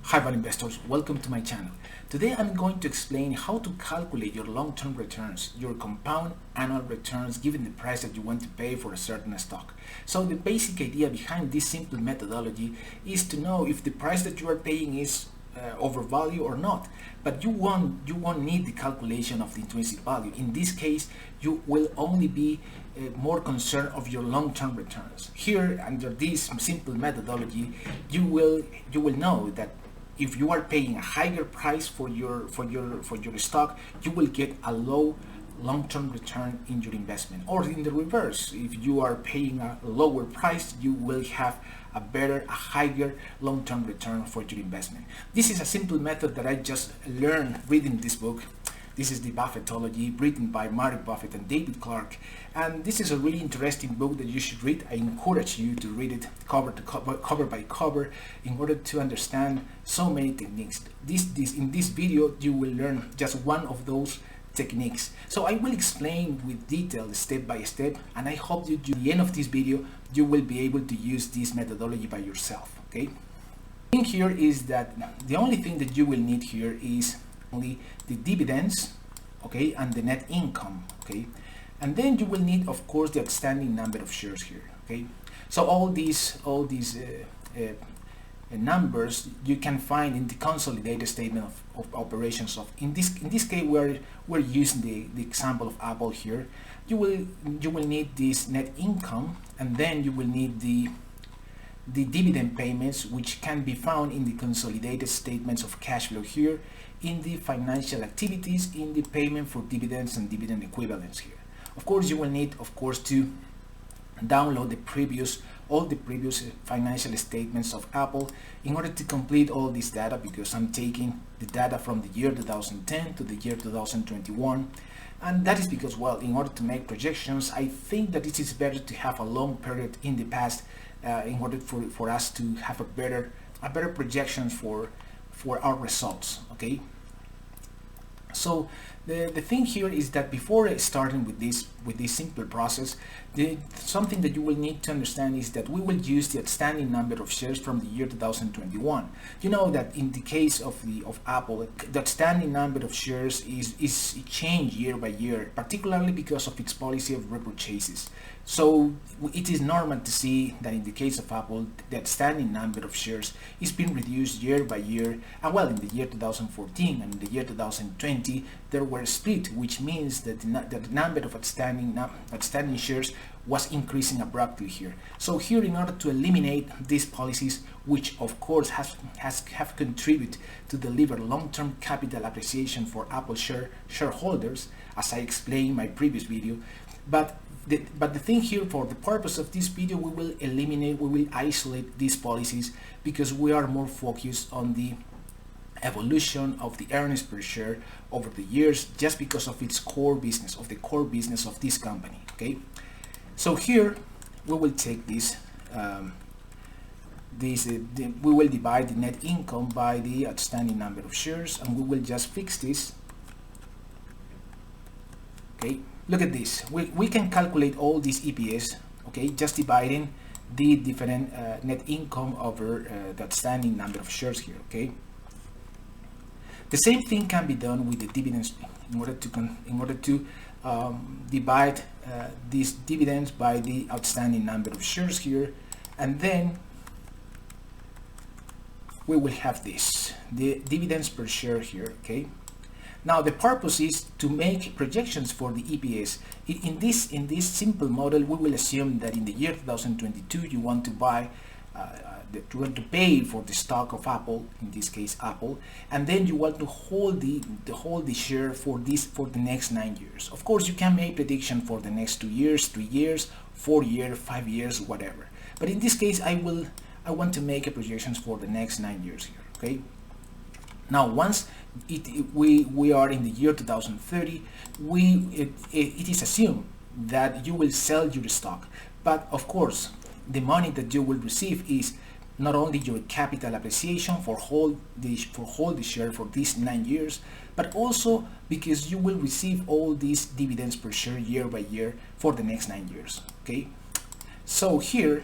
Hi value investors, welcome to my channel. Today I'm going to explain how to calculate your long-term returns, your compound annual returns given the price that you want to pay for a certain stock. So the basic idea behind this simple methodology is to know if the price that you are paying is overvalued or not. But you won't need the calculation of the intrinsic value. In this case, you will only be more concerned of your long-term returns. Here, under this simple methodology, you will know that if you are paying a higher price for your stock, you will get a low long-term return in your investment. Or in the reverse, if you are paying a lower price, you will have a higher long-term return for your investment. This is a simple method that I just learned reading this book. This is the Buffettology, written by Warren Buffett and David Clark, and this is a really interesting book that you should read. I encourage you to read it cover by cover in order to understand so many techniques. In this video, you will learn just one of those techniques. So I will explain with detail step by step, and I hope that at the end of this video, you will be able to use this methodology by yourself. Okay. The thing here is that the only thing that you will need here is only the dividends, okay, and the net income, okay, and then you will need, of course, the outstanding number of shares here, okay. So all these numbers you can find in the consolidated statement of operations. In this case, we're using the example of Apple here. You will need this net income, and then you will need the dividend payments, which can be found in the consolidated statements of cash flow here, in the financial activities, in the payment for dividends and dividend equivalents here. Of course, you will need, of course, to download all the previous financial statements of Apple in order to complete all this data, because I'm taking the data from the year 2010 to the year 2021. And that is because, well, in order to make projections, I think that it is better to have a long period in the past in order for us to have a better projection for our results, okay? So the thing here is that before starting with this simple process, something that you will need to understand is that we will use the outstanding number of shares from the year 2021. You know that in the case of Apple, the outstanding number of shares is changed year by year, particularly because of its policy of repurchases. So it is normal to see that in the case of Apple, the outstanding number of shares is being reduced year by year. And well, in the year 2014 and in the year 2020, there were split, which means that the number of outstanding shares was increasing abruptly here. So here, in order to eliminate these policies, which of course have contributed to deliver long-term capital appreciation for Apple shareholders, as I explained in my previous video, but the thing here, for the purpose of this video, we will isolate these policies, because we are more focused on the evolution of the earnings per share over the years, just because of its core business, of this company, okay? So here we will take this, we will divide the net income by the outstanding number of shares, and we will just fix this, okay? Look at this. We can calculate all these EPS, okay, just dividing the different net income over the outstanding number of shares here, okay. The same thing can be done with the dividends in order to divide these dividends by the outstanding number of shares here, and then we will have this, the dividends per share here, okay. Now the purpose is to make projections for the EPS. In this simple model, we will assume that in the year 2022 you want to buy, you want to pay for the stock of Apple, in this case Apple, and then you want to hold the share for the next 9 years. Of course, you can make prediction for the next 2 years, 3 years, 4 years, 5 years, whatever. But in this case, I want to make a projections for the next 9 years here, okay. Now, once we are in the year 2030, it is assumed that you will sell your stock. But of course, the money that you will receive is not only your capital appreciation for hold the share for these 9 years, but also because you will receive all these dividends per share year by year for the next 9 years. Okay, so here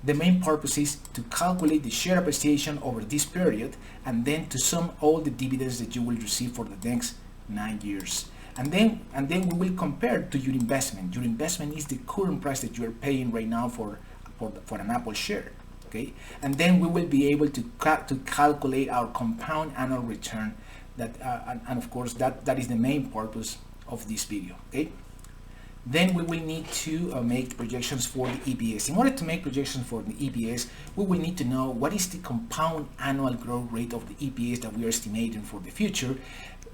the main purpose is to calculate the share appreciation over this period and then to sum all the dividends that you will receive for the next 9 years. And then we will compare to your investment. Your investment is the current price that you are paying right now for an Apple share. Okay, and then we will be able to calculate our compound annual return. And of course that is the main purpose of this video. Okay. Then we will need to make projections for the EPS. In order to make projections for the EPS, we will need to know what is the compound annual growth rate of the EPS that we are estimating for the future.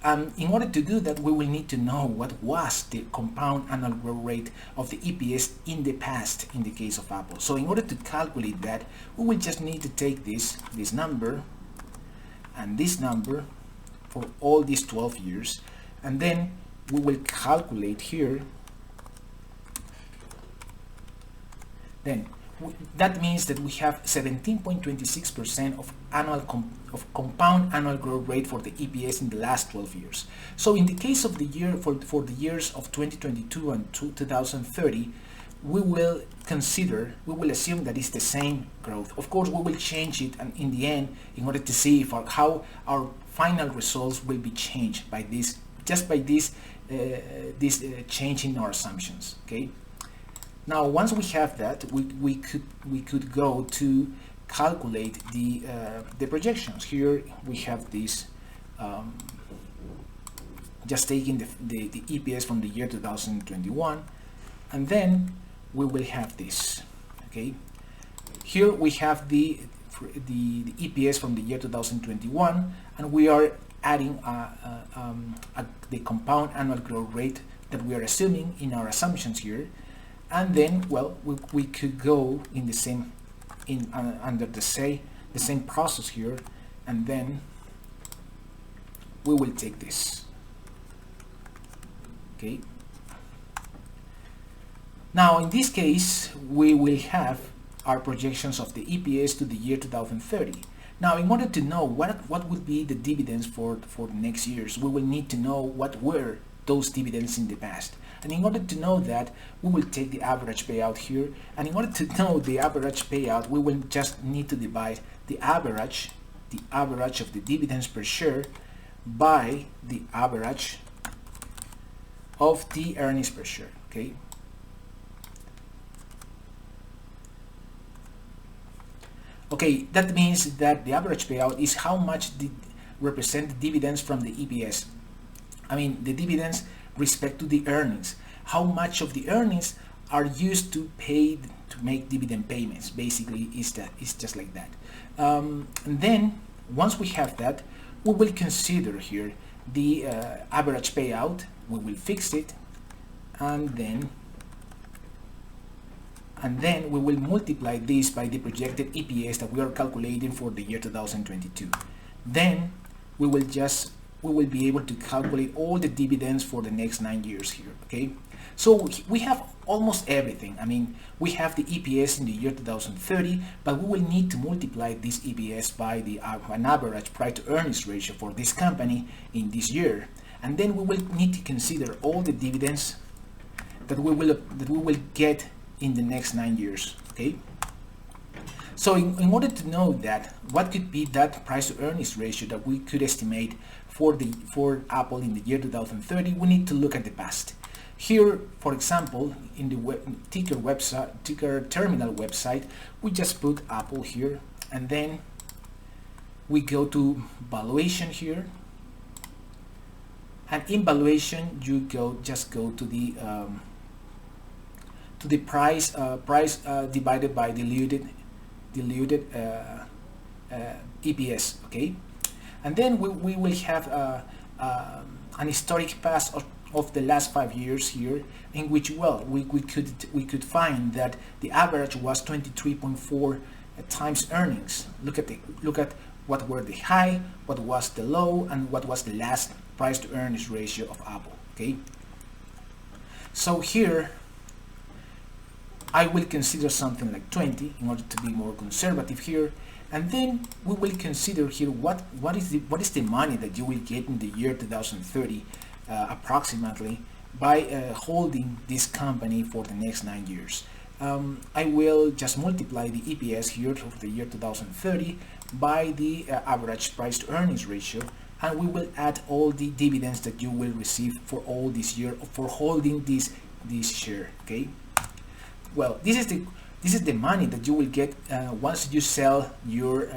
In order to do that, we will need to know what was the compound annual growth rate of the EPS in the past in the case of Apple. So in order to calculate that, we will just need to take this number and this number for all these 12 years, and then we will calculate here. Then that means that we have 17.26% of compound annual growth rate for the EPS in the last 12 years. So in the case of the year for the years of 2022 and 2030, we will assume that it's the same growth. Of course, we will change it and in the end in order to see if how our final results will be changed by this change in our assumptions. Okay. Now, once we have that, we could go to calculate the projections. Here we have this, just taking the EPS from the year 2021, and then we will have this. Okay, here we have the EPS from the year 2021, and we are adding the compound annual growth rate that we are assuming in our assumptions here. And then, well, we could go in the same under the same process here, and then we will take this. Okay. Now, in this case, we will have our projections of the EPS to the year 2030. Now, in order to know what would be the dividends for the next years, we will need to know what were those dividends in the past. And in order to know that, we will take the average payout here. And in order to know the average payout, we will just need to divide the average of the dividends per share by the average of the earnings per share. Okay. Okay, that means that the average payout is how much represent the dividends from the EPS. I mean, the dividends respect to the earnings. How much of the earnings are used to make dividend payments? Basically, it's just like that. And then once we have that, we will consider here the average payout. We will fix it, and then we will multiply this by the projected EPS that we are calculating for the year 2022. Then we will be able to calculate all the dividends for the next 9 years here. Okay, so we have almost everything. I mean, we have the EPS in the year 2030, but we will need to multiply this EPS by an average price to earnings ratio for this company in this year, and then we will need to consider all the dividends that we will get in the next 9 years. Okay. So in order to know that, what could be that price to earnings ratio that we could estimate for Apple in the year 2030, we need to look at the past. Here, for example, in the ticker terminal website, we just put Apple here, and then we go to valuation here, and in valuation you just go to the price divided by diluted EPS. Okay, and then we will have an historic past of the last 5 years here, in which, well, we could find that the average was 23.4 times earnings. Look at what were the high, what was the low, and what was the last price to earnings ratio of Apple. Okay, so here I will consider something like 20 in order to be more conservative here, and then we will consider here what is the money that you will get in the year 2030 approximately by holding this company for the next 9 years. I will just multiply the EPS here of the year 2030 by the average price to earnings ratio, and we will add all the dividends that you will receive for all this year for holding this share. Okay, well, this is the money that you will get once you sell your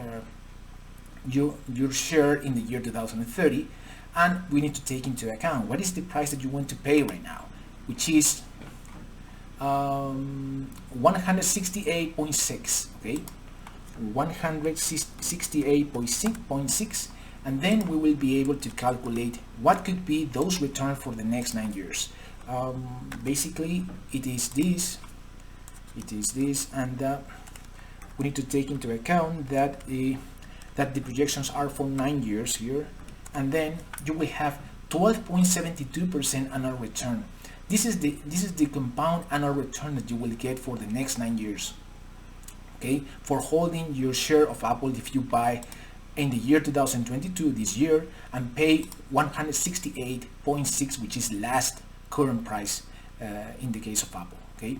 share in the year 2030. And we need to take into account what is the price that you want to pay right now, which is 168.6. okay, 168.6, and then we will be able to calculate what could be those returns for the next 9 years. Basically it is this, and we need to take into account that the projections are for 9 years here, and then you will have 12.72% annual return. This is the compound annual return that you will get for the next 9 years. Okay, for holding your share of Apple if you buy in the year 2022, this year, and pay 168.6, which is last current price in the case of Apple. Okay.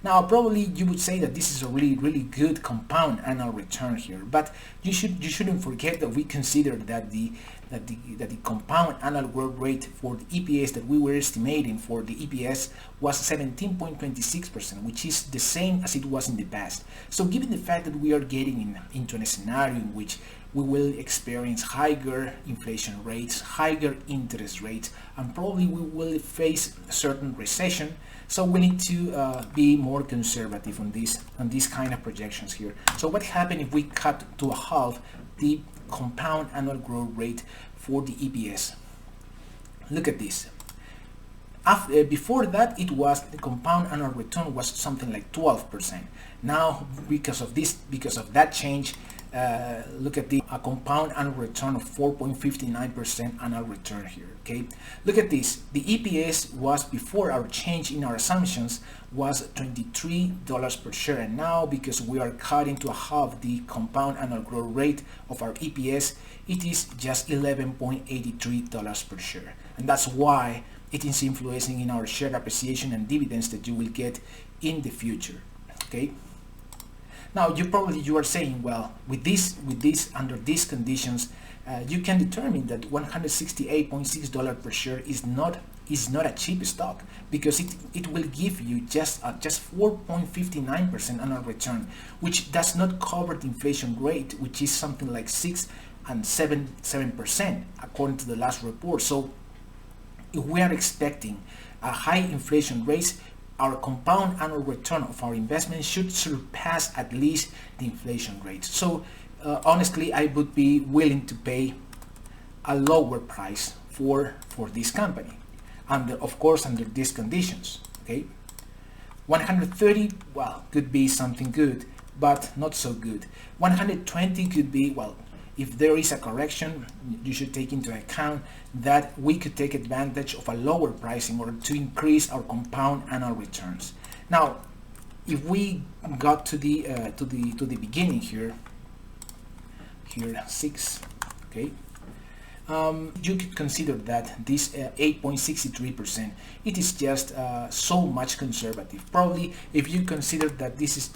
Now, probably you would say that this is a really good compound annual return here, but you shouldn't forget that we consider that the compound annual growth rate for the EPS that we were estimating for the EPS was 17.26%, which is the same as it was in the past. So given the fact that we are getting into a scenario in which we will experience higher inflation rates, higher interest rates, and probably we will face a certain recession, so we need to be more conservative on these kind of projections here. So what happens if we cut to a half the compound annual growth rate for the EPS? Look at this. Before that, it was the compound annual return was something like 12%. Now, because of that change, look at a compound annual return of 4.59% annual return here. Okay, look at this. The EPS was, before our change in our assumptions, was $23 per share, and now because we are cutting to a half the compound annual growth rate of our EPS, it is just $11.83 per share, and that's why it is influencing in our share appreciation and dividends that you will get in the future. Okay. Now you are saying, well, with this under these conditions, you can determine that $168.6 per share is not a cheap stock, because it will give you just 4.59% annual return, which does not cover the inflation rate, which is something like 6 and 7% according to the last report. So if we are expecting a high inflation rate, our compound annual return of our investment should surpass at least the inflation rate. So honestly, I would be willing to pay a lower price for this company, of course under these conditions. Okay, 130, well, could be something good, but not so good. 120 could be, well, if there is a correction, you should take into account that we could take advantage of a lower price in order to increase our compound annual returns. Now, if we got to the beginning here 6, okay, you could consider that this 8.63%, it is just so much conservative. Probably if you consider that this is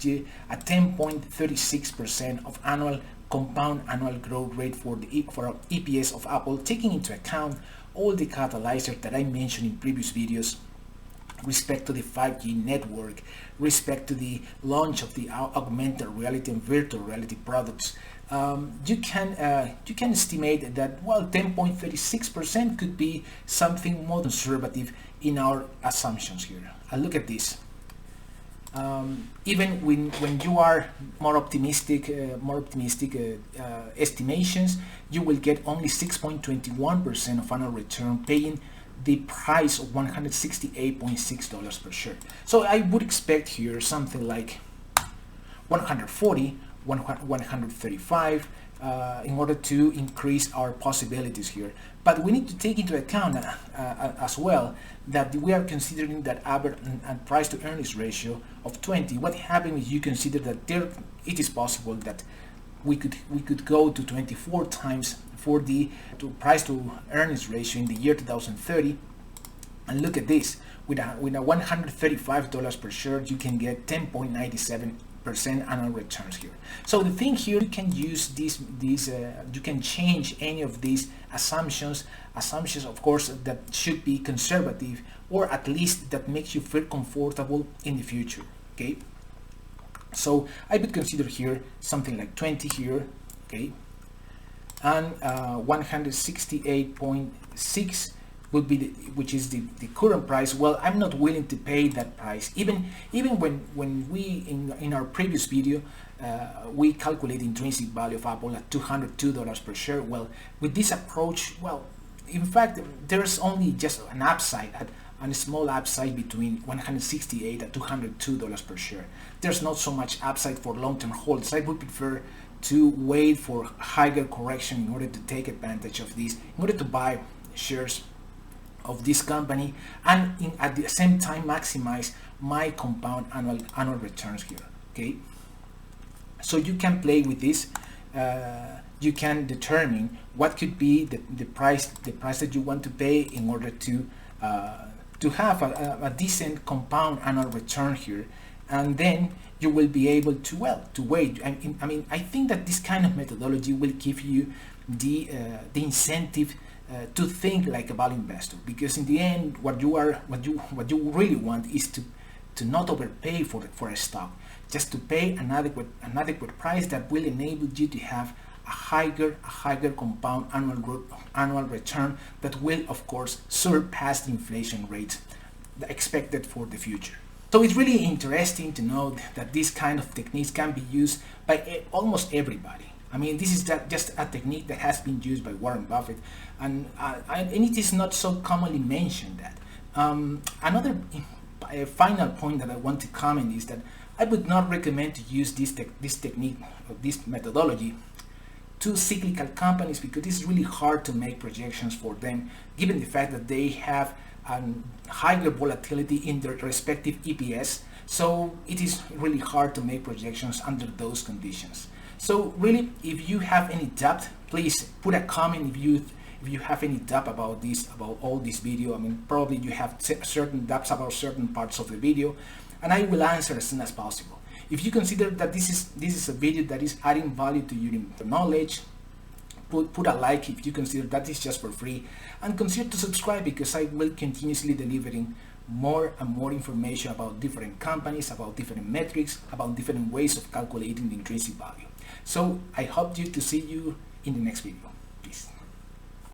a 10.36% of annual compound annual growth rate for our EPS of Apple, taking into account all the catalyzers that I mentioned in previous videos, respect to the 5G network, respect to the launch of the augmented reality and virtual reality products, you can estimate that, well, 10.36% could be something more conservative in our assumptions here. And look at this. Even when you are more optimistic estimations, you will get only 6.21% of annual return, paying the price of $168.6 per share. So I would expect here something like 140, 135 in order to increase our possibilities here. But we need to take into account as well that we are considering that average and price to earnings ratio of 20. What happens if you consider that it is possible that we could go to 24 times for the price to earnings ratio in the year 2030? And look at this, with a $135 per share, you can get 10.97% annual returns here. So the thing here, you can use you can change any of these assumptions of course that should be conservative, or at least that makes you feel comfortable in the future. Okay, so I would consider here something like 20 here, okay, and 168.6 would be which is the current price. Well, I'm not willing to pay that price, even when we in our previous video we calculate intrinsic value of Apple at $202 per share. Well, with this approach, well, in fact, there's only just an upside and a small upside between 168 and $202 per share. There's not so much upside for long-term holders. I would prefer to wait for higher correction in order to take advantage of this, in order to buy shares of this company, and at the same time maximize my compound annual returns here. Okay, so you can play with this. You can determine what could be the price that you want to pay in order to have a decent compound annual return here, and then you will be able to wait. I mean, I think that this kind of methodology will give you the incentive to think like a value investor, because in the end, what you really want is to not overpay for a stock, just to pay an adequate price that will enable you to have a higher compound annual return that will, of course, surpass the inflation rate expected for the future. So it's really interesting to know that this kind of techniques can be used by almost everybody. I mean, this is just a technique that has been used by Warren Buffett, and it is not so commonly mentioned that. Another final point that I want to comment is that I would not recommend to use this technique, this methodology, to cyclical companies, because it's really hard to make projections for them, given the fact that they have higher volatility in their respective EPS. So it is really hard to make projections under those conditions. So really, if you have any doubt, please put a comment if you have any doubt about all this video. I mean, probably you have certain doubts about certain parts of the video, and I will answer as soon as possible. If you consider that this is a video that is adding value to your knowledge, put a like if you consider that is just for free, and consider to subscribe, because I will continuously delivering more and more information about different companies, about different metrics, about different ways of calculating the intrinsic value. So I hope to see you in the next video.